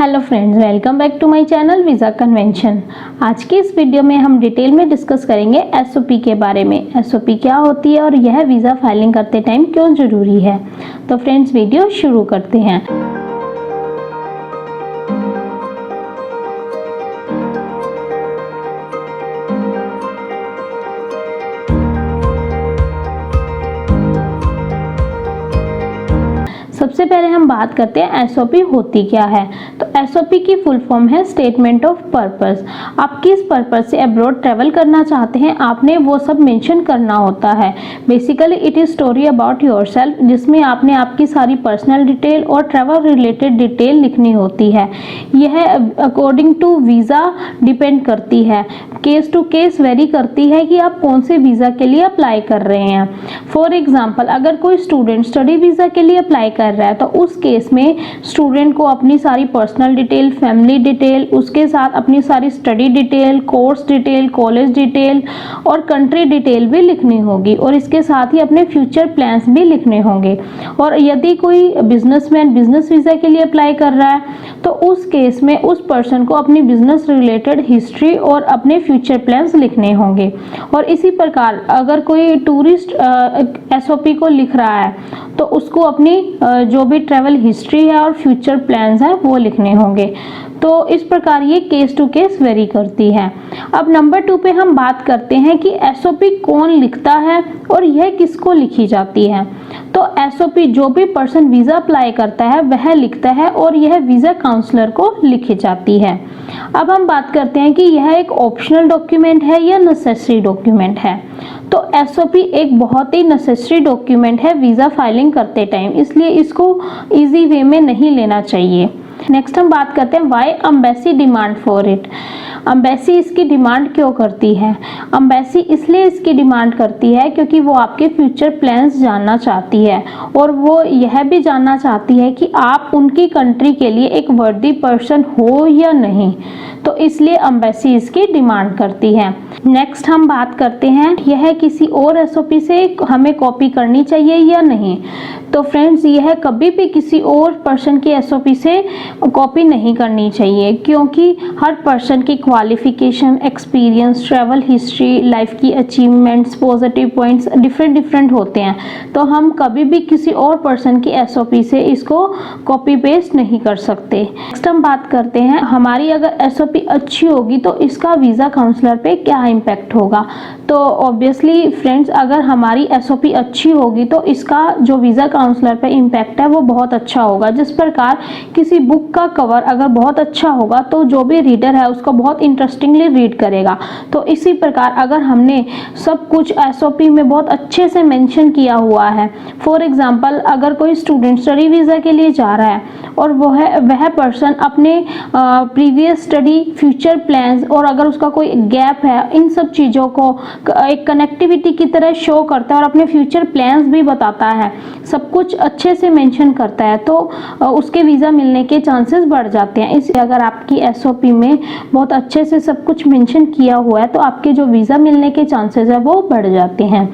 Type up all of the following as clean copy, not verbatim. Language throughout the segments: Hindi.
Hello friends, welcome back to my channel visa convention. आज की इस वीडियो में हम डिटेल में डिस्कस करेंगे एसओपी के बारे में। एसओपी क्या होती है और यह वीज़ा फाइलिंग करते टाइम क्यों ज़रूरी है। तो फ्रेंड्स, वीडियो शुरू करते हैं। सबसे पहले हम बात करते हैं एसओपी होती क्या है। तो एसओपी की फुल फॉर्म है स्टेटमेंट ऑफ पर्पस। आप किस पर्पस से अब्रॉड ट्रैवल करना चाहते हैं, आपने वो सब मेंशन करना होता है। Basically it is story about yourself, जिसमें आपने आपकी सारी पर्सनल डिटेल और ट्रैवल रिलेटेड डिटेल लिखनी होती है। यह अकॉर्डिंग टू वीज़ा डिपेंड करती है, केस टू केस वेरी करती है कि आप कौन से वीज़ा के लिए अप्लाई कर रहे हैं। फॉर एग्जाम्पल, अगर कोई स्टूडेंट स्टडी वीज़ा के लिए अप्लाई कर रहा है तो उस केस में स्टूडेंट को अपनी सारी पर्सनल डिटेल, फैमिली डिटेल, उसके साथ अपनी सारी study detail, course detail, college detail और कंट्री डिटेल भी लिखनी होगी, और इसके साथ ही अपने फ्यूचर प्लान्स भी लिखने होंगे। और यदि कोई बिजनेसमैन बिजनेस वीज़ा के लिए अप्लाई कर रहा है तो उस केस में उस पर्सन को अपनी बिजनेस रिलेटेड हिस्ट्री और अपने फ्यूचर प्लान्स लिखने होंगे। और इसी प्रकार अगर कोई टूरिस्ट एसओपी को लिख रहा है तो उसको अपनी जो भी ट्रैवल हिस्ट्री है और फ्यूचर प्लान्स हैं वो लिखने होंगे। तो इस प्रकार ये केस टू केस वेरी करती है। अब नंबर 2 पे हम बात करते हैं कि एसओपी कौन लिखता है और यह किसको लिखी जाती है। तो एसओपी जो भी पर्सन वीज़ा अप्लाई करता है वह लिखता है और यह वीज़ा काउंसलर को लिखी जाती है। अब हम बात करते हैं कि यह एक ऑप्शनल डॉक्यूमेंट है या नेसेसरी डॉक्यूमेंट है। तो एसओपी एक बहुत ही नेसेसरी डॉक्यूमेंट है वीज़ा फाइलिंग करते टाइम, इसलिए इसको इजी वे में नहीं लेना चाहिए। नेक्स्ट हम बात करते हैं why embassy demand for it. Embassy इसकी डिमांड क्यों करती है। एम्बेसी इसलिए इसकी डिमांड करती है क्योंकि वो आपके फ्यूचर प्लान्स जानना चाहती है और वो यह भी जानना चाहती है कि आप उनकी कंट्री के लिए एक वर्दी पर्सन हो या नहीं। तो इसलिए एम्बेसी इसकी डिमांड करती है। नेक्स्ट हम बात करते हैं यह किसी और एसओपी से हमें कॉपी करनी चाहिए या नहीं। तो फ्रेंड्स, यह कभी भी किसी और पर्सन की एसओपी से कॉपी नहीं करनी चाहिए, क्योंकि हर पर्सन की qualification, experience, travel history, life की अचीवमेंट्स, पॉजिटिव पॉइंट्स डिफरेंट होते हैं। तो हम कभी भी किसी और पर्सन की एसओपी से इसको कॉपी पेस्ट नहीं कर सकते। नेक्स्ट हम बात करते हैं हमारी अगर एसओपी अच्छी होगी तो इसका वीज़ा काउंसलर पे क्या इम्पैक्ट होगा। तो ऑब्वियसली फ्रेंड्स, अगर हमारी एसओपी अच्छी होगी तो इसका जो वीज़ा काउंसलर पे इम्पैक्ट है वो बहुत अच्छा होगा। जिस प्रकार किसी बुक का कवर अगर बहुत अच्छा होगा तो जो भी रीडर है उसको बहुत इंटरेस्टिंगली रीड करेगा। तो इसी प्रकार अगर हमने सब कुछ एसओपी में बहुत अच्छे से मेंशन किया हुआ है, फॉर एग्जांपल अगर कोई स्टूडेंट स्टडी वीज़ा के लिए जा रहा है और वह पर्सन अपने प्रीवियस स्टडी, फ्यूचर प्लान्स और अगर उसका कोई गैप है, इन सब चीज़ों को एक कनेक्टिविटी की तरह शो करता है और अपने फ्यूचर प्लान्स भी बताता है, सब कुछ अच्छे से मेंशन करता है, तो उसके वीज़ा मिलने के चांसेस बढ़ जाते हैं। इसलिए अगर आपकी एसओपी में बहुत अच्छे से सब कुछ मेंशन किया हुआ है तो आपके जो वीज़ा मिलने के चांसेस है वो बढ़ जाते हैं।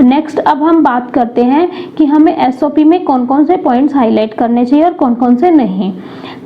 नेक्स्ट अब हम बात करते हैं कि हमें एसओपी में कौन कौन से पॉइंट्स हाईलाइट करने चाहिए और कौन कौन से नहीं।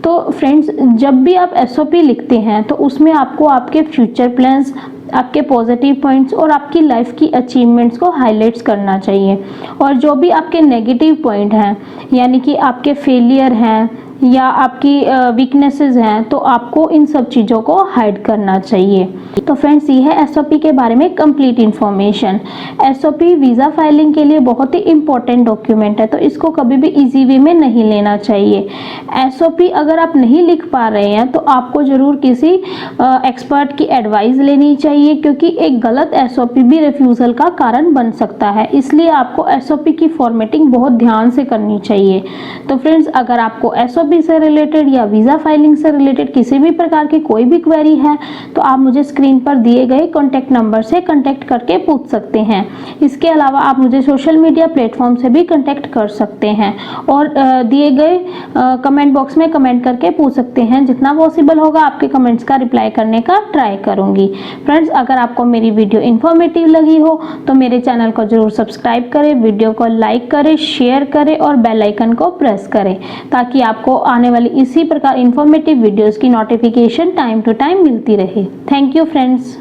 तो फ्रेंड्स, जब भी आप एसओपी लिखते हैं तो उसमें आपको आपके फ्यूचर प्लान्स, आपके पॉजिटिव पॉइंट्स और आपकी लाइफ की अचीवमेंट्स को हाईलाइट्स करना चाहिए। और जो भी आपके नेगेटिव पॉइंट हैं, यानी कि आपके फेलियर हैं या आपकी वीकनेसेस हैं, तो आपको इन सब चीज़ों को हाइड करना चाहिए। तो फ्रेंड्स, ये है एसओपी के बारे में complete information. SOP visa filing के लिए बहुत ही इंपॉर्टेंट डॉक्यूमेंट है, तो इसको कभी भी इजी वे में नहीं लेना चाहिए। एसओपी अगर आप नहीं लिख पा रहे हैं तो आपको ज़रूर किसी एक्सपर्ट की एडवाइस लेनी चाहिए, क्योंकि एक गलत एसओपी भी रिफ्यूज़ल का कारण बन सकता है। इसलिए आपको एसओपी की फॉर्मेटिंग बहुत ध्यान से करनी चाहिए। तो फ्रेंड्स, अगर आपको एसओपी से रिलेटेड या वीज़ा फाइलिंग से रिलेटेड किसी भी प्रकार की कोई भी क्वेरी है तो आप मुझे स्क्रीन पर दिए गए कॉन्टैक्ट नंबर से कॉन्टैक्ट करके पूछ सकते हैं। इसके अलावा आप मुझे सोशल मीडिया प्लेटफॉर्म से भी कॉन्टैक्ट कर सकते हैं और दिए गए कमेंट बॉक्स में कमेंट करके पूछ सकते हैं। जितना पॉसिबल होगा आपके कमेंट्स का रिप्लाई करने का ट्राई करूंगी। फ्रेंड्स, अगर आपको मेरी वीडियो इन्फॉर्मेटिव लगी हो तो मेरे चैनल को जरूर सब्सक्राइब करें, वीडियो को लाइक करें, शेयर करें और बेल आइकन को प्रेस करें, ताकि आपको आने वाली इसी प्रकार इंफॉर्मेटिव वीडियोस की नोटिफिकेशन टाइम टू टाइम मिलती रहे। Thank you friends.